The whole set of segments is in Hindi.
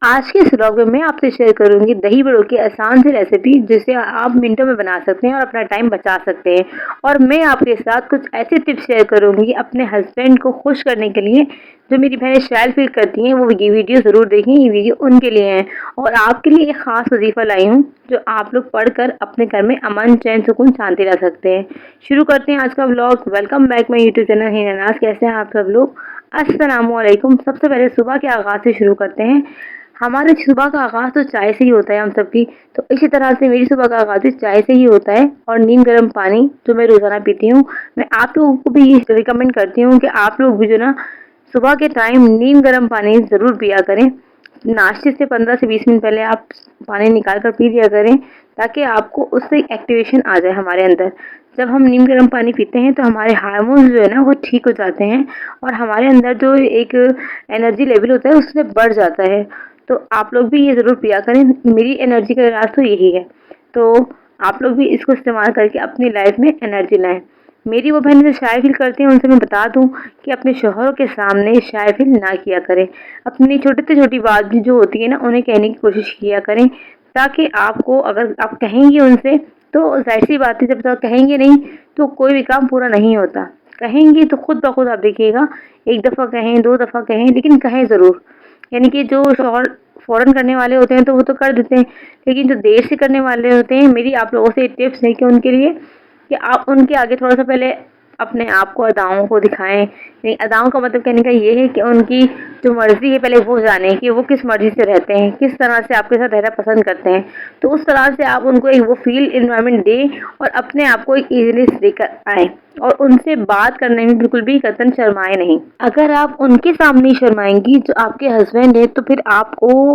आज के इस व्लॉग में मैं आपसे शेयर करूँगी दही बड़ों की आसान सी रेसिपी जिसे आप मिनटों में बना सकते हैं और अपना टाइम बचा सकते हैं। और मैं आपके साथ कुछ ऐसे टिप्स शेयर करूँगी अपने हस्बैंड को खुश करने के लिए। जो मेरी बहनें शायर फील करती हैं वो ये वीडियो ज़रूर देखें, ये वीडियो उनके लिए है। और आपके लिए एक ख़ास वजीफ़ा लाई हूँ जो आप लोग पढ़कर अपने घर में अमन, चैन, सुकून, शांति ला सकते हैं। शुरू करते हैं आज का vlog. Welcome back my YouTube channel Hina Naaz. कैसे हैं आप सब लोग? अस्सलामुअलैकुम। सबसे पहले सुबह के आगाज़ से शुरू करते हैं। हमारे सुबह का आगाज़ तो चाय से ही होता है हम सबकी, तो इसी तरह से मेरी सुबह का आगाज़ भी चाय से ही होता है। और नीम गर्म पानी जो मैं रोज़ाना पीती हूँ। मैं आप लोगों को भी ये रिकमेंड करती हूँ कि आप लोग भी जो ना सुबह के टाइम नीम गर्म पानी ज़रूर पिया करें। नाश्ते से 15 से 20 मिनट पहले आप पानी निकाल कर पी लिया करें, ताकि आपको उससे एक्टिवेशन आ जाए हमारे अंदर। जब हम नीम गर्म पानी पीते हैं तो हमारे हार्मोन्स जो है ना वो ठीक हो जाते हैं और हमारे अंदर जो एक एनर्जी लेवल होता है उससे बढ़ जाता है। तो आप लोग भी ये ज़रूर पिया करें। मेरी एनर्जी का राज तो यही है। तो आप लोग भी इसको इस्तेमाल करके अपनी लाइफ में एनर्जी लाएं। मेरी वो बहनें जो शाय फील करती हैं उनसे मैं बता दूं कि अपने शौहरों के सामने शाय फील ना किया करें। अपनी छोटी से छोटी बात भी जो होती है ना उन्हें कहने की कोशिश किया करें, ताकि आपको अगर आप कहेंगे उनसे तो ज़ाहिर सी बात है, जब तक कहेंगे नहीं तो कोई भी काम पूरा नहीं होता। कहेंगे तो खुद ब खुद आप देखिएगा, एक दफ़ा कहें, 2 दफ़ा कहें, लेकिन कहें ज़रूर। यानी कि जो शौहर फ़ौरन करने वाले होते हैं तो वो तो कर देते हैं, लेकिन जो देर से करने वाले होते हैं, मेरी आप लोगों से टिप्स है कि उनके लिए कि आप उनके आगे थोड़ा-सा पहले अपने आप को, अदाओं को दिखाएँ। नहीं, अदाओं का मतलब कहने का ये है कि उनकी जो मर्ज़ी है पहले वो जानें कि वो किस मर्ज़ी से रहते हैं, किस तरह से आपके साथ रहना पसंद करते हैं। तो उस तरह से आप उनको एक वो फ़ील एनवायरनमेंट दें और अपने आप को एक ईज़िली लेकर आएँ। और उनसे बात करने में बिल्कुल भी कतई शर्माएँ नहीं। अगर आप उनके सामने शर्माएँगी जो आपके हस्बैंड हैं, तो फिर आपको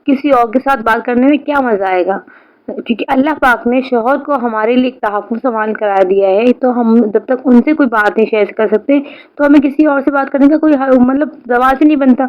किसी और के साथ बात करने में क्या मज़ा आएगा? क्योंकि अल्लाह पाक ने शौहर को हमारे लिए एक तहफ़्फ़ुज़ सामान करार दिया है, तो हम जब तक उनसे कोई बात नहीं शेयर कर सकते, तो हमें किसी और से बात करने का कोई मतलब रवाज़ ही नहीं बनता।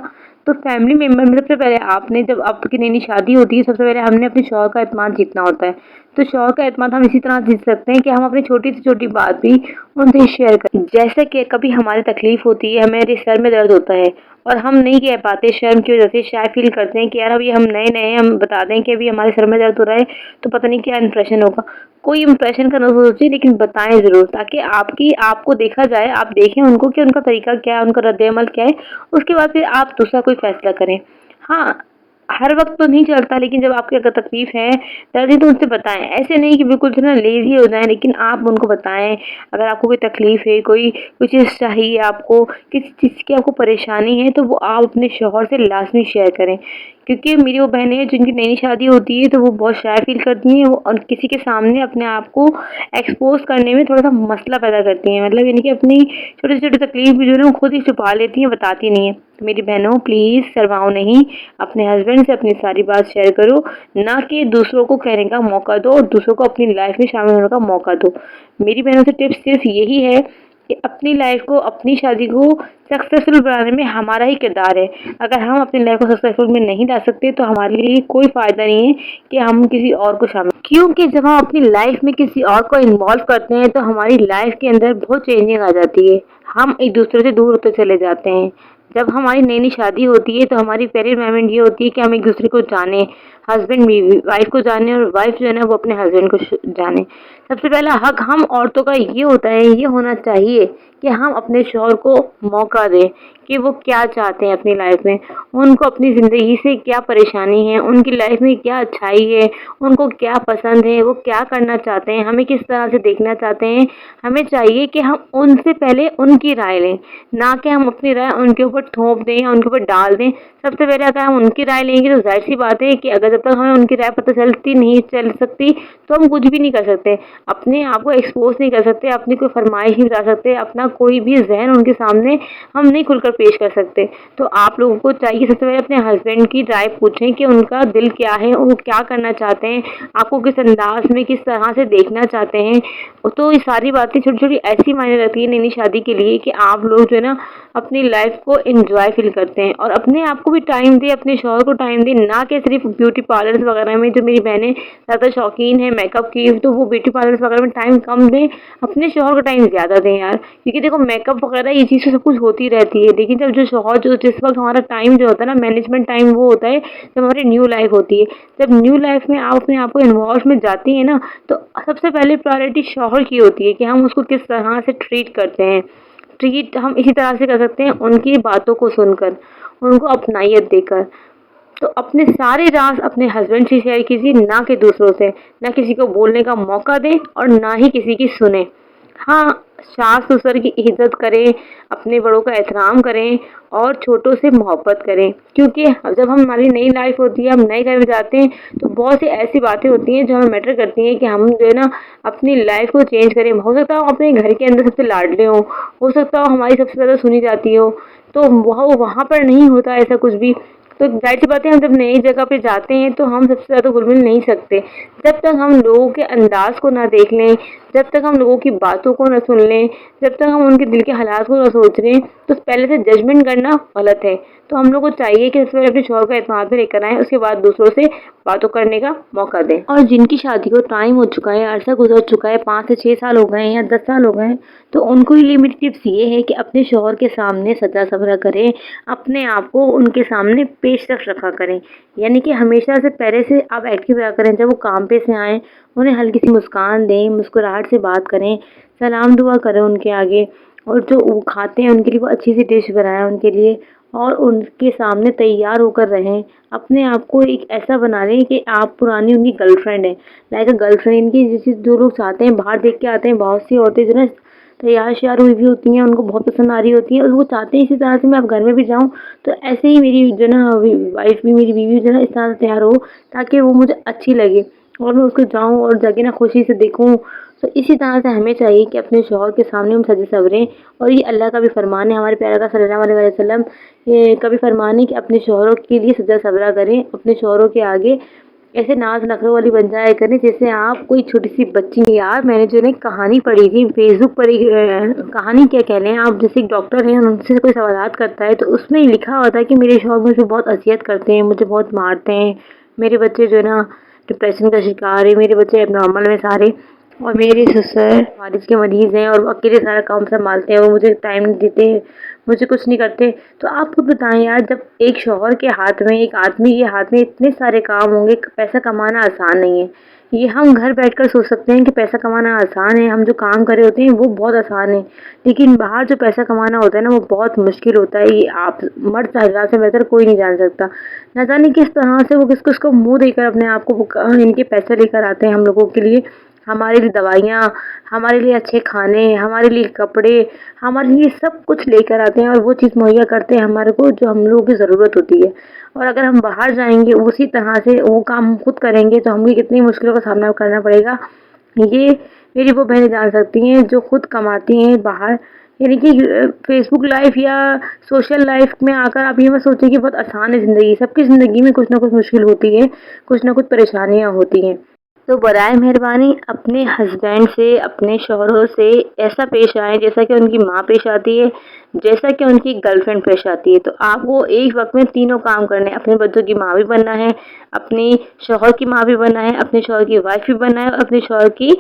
तो फैमिली मेंबर में सबसे पहले आपने, जब आपकी नई-नई शादी होती है, सबसे पहले हमने अपने शौहर का एतमाद जीतना होता है। तो शौहर का एतमाद हम इसी तरह जीत सकते हैं कि हम अपनी छोटी से छोटी बात भी उनसे शेयर करें। जैसे कि कभी हमारी तकलीफ़ होती है, हमारे सर में दर्द होता है और हम नहीं कह पाते, शर्म की वजह से शाय फ़ील करते हैं कि यार अभी हम नए-नए हैं, हम बता दें कि अभी हमारे सर में दर्द हो रहा है, तो पता नहीं क्या इंप्रेशन होगा। कोई इंप्रेशन का ना सोचिए, लेकिन बताएँ ज़रूर, ताकि आपको देखा जाए, आप देखें उनको कि उनका तरीका क्या है, उनका रद्द-ए-अमल क्या है, उसके बाद फिर आप दूसरा कोई फ़ैसला करें। हाँ, हर वक़्त तो नहीं चलता, लेकिन जब आपको अगर तकलीफ़ है, दर्द है, तो उनसे बताएँ। ऐसे नहीं कि बिल्कुल जो है ना लेज़ी हो जाएँ, लेकिन आप उनको बताएँ। अगर आपको कोई तकलीफ़ है, कोई चीज़ चाहिए आपको, किसी चीज़ की आपको परेशानी है, तो वो आप अपने शौहर से लाज़मी शेयर करें। क्योंकि मेरी वो बहनें हैं जिनकी नई शादी होती है, तो वो बहुत शाय फ़ील करती हैं, वो और किसी के सामने अपने आप को एक्सपोज़ करने में थोड़ा-सा मसला पैदा करती हैं। मतलब यानी कि अपनी छोटी-छोटी तकलीफ़ भी जो है ना वो खुद ही छुपा लेती हैं, बताती नहीं हैं। तो मेरी बहनों, प्लीज़ शर्माओ नहीं, अपने हस्बैंड से अपनी सारी बात शेयर करो, ना कि दूसरों को कहने का मौका दो और दूसरों को अपनी लाइफ़ में शामिल होने का मौका दो। मेरी बहनों से टिप्स सिर्फ़ यही है कि अपनी लाइफ़ को, अपनी शादी को सक्सेसफुल बनाने में हमारा ही किरदार है। अगर हम अपनी लाइफ़ को सक्सेसफुल में नहीं ला सकते, तो हमारे लिए कोई फ़ायदा नहीं है कि हम किसी और को शामिल, क्योंकि जब हम अपनी लाइफ़ में किसी और को इन्वॉल्व करते हैं, तो हमारी लाइफ़ के अंदर बहुत चेंजिंग आ जाती है। हम एक-दूसरे से दूर होते चले जाते हैं। जब हमारी नई-नई शादी होती है, तो हमारी पहली रिक्वायरमेंट ये होती है कि हम एक-दूसरे को जानें, हस्बैंड बीवी वाइफ़ को जाने और वाइफ़ जो है ना वो अपने हस्बैंड को जाने। सबसे पहला हक हम औरतों का ये होता है, ये होना चाहिए कि हम अपने शौहर को मौका दें कि वो क्या चाहते हैं अपनी लाइफ़ में, उनको अपनी ज़िंदगी से क्या परेशानी है, उनकी लाइफ़ में क्या अच्छाई है, उनको क्या पसंद है, वो क्या करना चाहते हैं, हमें किस तरह से देखना चाहते हैं। हमें चाहिए कि हम उनसे पहले उनकी राय लें, ना कि हम अपनी राय उनके ऊपर थोप दें या उनके ऊपर डाल दें। सबसे पहले अगर हम उनकी राय लेंगे, तो ज़ाहिर-सी बात है कि अगर जब तक हमें उनकी राय पता चल सकती, तो हम कुछ भी नहीं कर सकते। अपने आप को एक्सपोज़ नहीं कर सकते, अपनी कोई फ़रमाइश नहीं बता सकते, अपना कोई भी ज़हन उनके सामने हम नहीं खुलकर पेश कर सकते। तो आप लोगों को चाहिए सबसे पहले अपने हस्बैंड की राय पूछें कि उनका दिल क्या है, वो क्या करना चाहते हैं, आपको किस अंदाज़ में, किस तरह से देखना चाहते हैं। तो ये सारी बातें छोटी-छोटी ऐसी मायने रखती है नई-नई शादी के लिए कि आप लोग जो है ना अपनी लाइफ़ को एन्जॉय फ़ील करते हैं और अपने आप को भी टाइम दें, अपने शौहर को टाइम दें, ना कि सिर्फ़ ब्यूटी ब्यूटी पार्लर्स वगैरह में जो मेरी बहनें ज़्यादा शौकीन है मेकअप की, तो वो ब्यूटी पार्लर्स वगैरह में टाइम कम दें, अपने शौहर को टाइम ज़्यादा दें यार। क्योंकि देखो मेकअप वगैरह ये चीज़ तो सब कुछ होती रहती है, लेकिन जब जो शौहर जो जिस वक़्त हमारा टाइम जो होता है ना, मैनेजमेंट टाइम वो होता है जब हमारी न्यू लाइफ़ होती है। जब न्यू लाइफ़ में आप अपने आप को इन्वॉल्व में जाती हैं ना, तो सबसे पहले प्रायोरिटी शौहर की होती है कि हम उसको किस तरह से ट्रीट करते हैं। ट्रीट हम इसी तरह से कर सकते हैं, उनकी बातों को सुनकर, उनको अपनाइयत देकर। तो अपने सारे राज़ अपने हस्बैंड से शेयर कीजिए, ना कि दूसरों से। ना किसी को बोलने का मौका दें और ना ही किसी की सुनें। हाँ, सास-ससुर की इज़्ज़त करें, अपने बड़ों का एहतराम करें और छोटों से मोहब्बत करें। क्योंकि जब हमारी नई लाइफ़ होती है, हम नए घर में जाते हैं, तो बहुत सी ऐसी बातें होती हैं जो हमें मैटर करती हैं कि हम जो है ना अपनी लाइफ़ को चेंज करें। हो सकता है हम अपने घर के अंदर सबसे लाडले हों, हो सकता है हमारी सबसे ज़्यादा सुनी जाती हो, तो वहाँ पर नहीं होता ऐसा कुछ भी। तो ज़ाहिर सी बात है, हम जब नई जगह पे जाते हैं तो हम सबसे ज़्यादा घुल-मिल नहीं सकते। जब तक हम लोगों के अंदाज़ को ना देख लें, जब तक हम लोगों की बातों को ना सुन लें, जब तक हम उनके दिल के हालात को ना सोच लें, तो पहले से जजमेंट करना गलत है। तो हम लोग को चाहिए कि सबसे पहले अपने शौहर को एतमाद में लेकर आएँ, उसके बाद दूसरों से बातों करने का मौका दें। और जिनकी शादी को टाइम हो चुका है, अरसा गुज़र चुका है, 5 से 6 साल हो गए हैं या 10 साल हो गए हैं, तो उनको लिए मेरी टिप्स ये है कि अपने शौहर के सामने सजा-सवरा करें, अपने आप को उनके सामने पेशरफ रखा करें। यानी कि हमेशा से पहले से आप एक्टिव रहा करें। जब वो काम पे से आएँ, उन्हें हल्की सी मुस्कान दें, मुस्कुराहट से बात करें, सलाम दुआ करें उनके आगे, और जो वो खाते हैं उनके लिए वो अच्छी सी डिश बनाएँ उनके लिए और उनके सामने तैयार होकर रहें। अपने आप को एक ऐसा बना लें कि आप पुरानी उनकी गर्लफ्रेंड हैं, लाइक अ गर्लफ्रेंड की, जैसे जो लोग चाहते हैं बाहर देख के आते हैं, बहुत सी औरतें जो है ना तैयार-श्यार हुई भी होती हैं, उनको बहुत पसंद आ रही होती हैं और वो चाहते हैं इसी तरह से मैं अब घर में भी जाऊँ, तो ऐसे ही मेरी जो है ना वाइफ़ भी, मेरी बीवी जो है ना इस तरह से तैयार हो, ताकि वो मुझे अच्छी लगे और मैं उसको जाऊँ और जाके ना खुशी से देखूँ। तो इसी तरह से हमें चाहिए कि अपने शौहर के सामने हम सजे-सवरें, और ये अल्लाह का भी फ़रमान है, हमारे प्यारे आका सल्लल्लाहु अलैहि वसल्लम ये का भी फ़रमान है कि अपने शौहरों के लिए सजा-सवरा करें, अपने शौहरों के आगे ऐसे नाज़ नखरों वाली बन जाया करें जैसे आप कोई छोटी-सी बच्ची। यार मैंने जो है कहानी पढ़ी थी फ़ेसबुक पर, एक कहानी क्या कह लें आप, जैसे एक डॉक्टर हैं, उनसे कोई सवालात करता है, तो उसमें लिखा हुआ था कि मेरे शौहर मुझे बहुत अज़ियत करते हैं, मुझे बहुत मारते हैं, मेरे बच्चे जो है ना डिप्रेशन का शिकार है, मेरे बच्चे एबनॉर्मल हैं सारे, और मेरे ससुर फारिज के मरीज़ हैं और वो अकेले सारा काम संभालते हैं, वो मुझे टाइम नहीं देते, मुझे कुछ नहीं करते। तो आप खुद बताएँ यार, जब एक शौहर के हाथ में, एक आदमी के हाथ में इतने सारे काम होंगे, पैसा कमाना आसान नहीं है। ये हम घर बैठकर सोच सकते हैं कि पैसा कमाना आसान है, हम जो काम कर रहे होते हैं वो बहुत आसान है, लेकिन बाहर जो पैसा कमाना होता है ना वो बहुत मुश्किल होता है। ये आप मर्द हज़रात से बेहतर कोई नहीं जान सकता। ना जाने किस तरह से वो किसको मुँह देकर अपने आप को इनके पैसे लेकर आते हैं हम लोगों के लिए, हमारे लिए दवाइयाँ, हमारे लिए अच्छे खाने, हमारे लिए कपड़े, हमारे लिए सब कुछ लेकर आते हैं और वो चीज़ मुहैया करते हैं हमारे को जो हम लोगों की ज़रूरत होती है। और अगर हम बाहर जाएँगे उसी तरह से वो काम हम खुद करेंगे तो हमें कितनी मुश्किलों का सामना करना पड़ेगा। ये मेरी वो बहनें जान सकती हैं जो खुद कमाती हैं बाहर। यानी कि फ़ेसबुक लाइफ़ या सोशल लाइफ़ में आकर आप ये मत सोचिए कि बहुत आसान है ज़िंदगी। सबकी ज़िंदगी में कुछ ना कुछ मुश्किल होती है, कुछ ना कुछ परेशानियाँ होती हैं। तो बराए मेहरबानी अपने हस्बैंड से, अपने शौहरों से ऐसा पेश आएँ जैसा कि उनकी माँ पेश आती है, जैसा कि उनकी गर्लफ्रेंड पेश आती है। तो आपको एक वक़्त में तीनों काम करने हैं, अपने बच्चों की माँ भी बनना है, अपनी शौहर की माँ भी बनना है, अपने शौहर की वाइफ़ भी बनना है और अपने शौहर की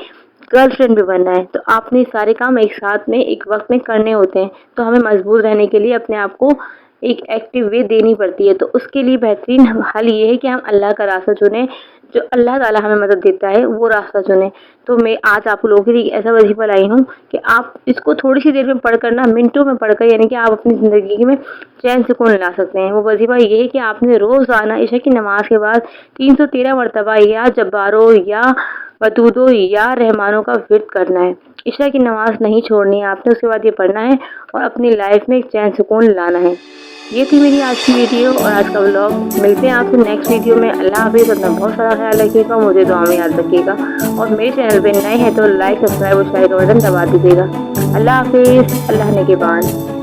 गर्लफ्रेंड भी बनना है। तो आपने सारे काम एक साथ में, एक वक़्त में करने होते हैं। तो हमें मजबूत रहने के लिए अपने आप को एक एक्टिव वे देनी पड़ती है। तो उसके लिए बेहतरीन हल ये है कि हम अल्लाह का रास्ता चुनें, जो अल्लाह ताला हमें मदद देता है वो रास्ता चुनें। तो मैं आज आप लोगों के लिए ऐसा वजीफ़ा लाई हूँ कि आप इसको थोड़ी सी देर में पढ़कर ना, मिनटों में पढ़कर, यानी कि आप अपनी ज़िंदगी में चैन सुकून ला सकते हैं। वो वजीफ़ा ये है कि आपने रोज़ाना इशा की नमाज के बाद 313 मरतबा या जब्बारो या वदूदो या रहमानो का विर्द करना है। इशा की नमाज नहीं छोड़नी है आपने, उसके बाद ये पढ़ना है और अपनी लाइफ में एक चैन सुकून लाना है। ये थी मेरी आज की वीडियो और आज का व्लॉग। मिलते हैं आपको नेक्स्ट वीडियो में। अल्लाह हाफ़िज़। अपना बहुत सारा ख्याल रखिएगा, मुझे दुआ में याद रखिएगा और मेरे चैनल पे नए हैं तो लाइक, सब्सक्राइब और शेयर का बटन दबा दीजिएगा। अल्लाह हाफ़िज़। अल्लाह ने के बाद।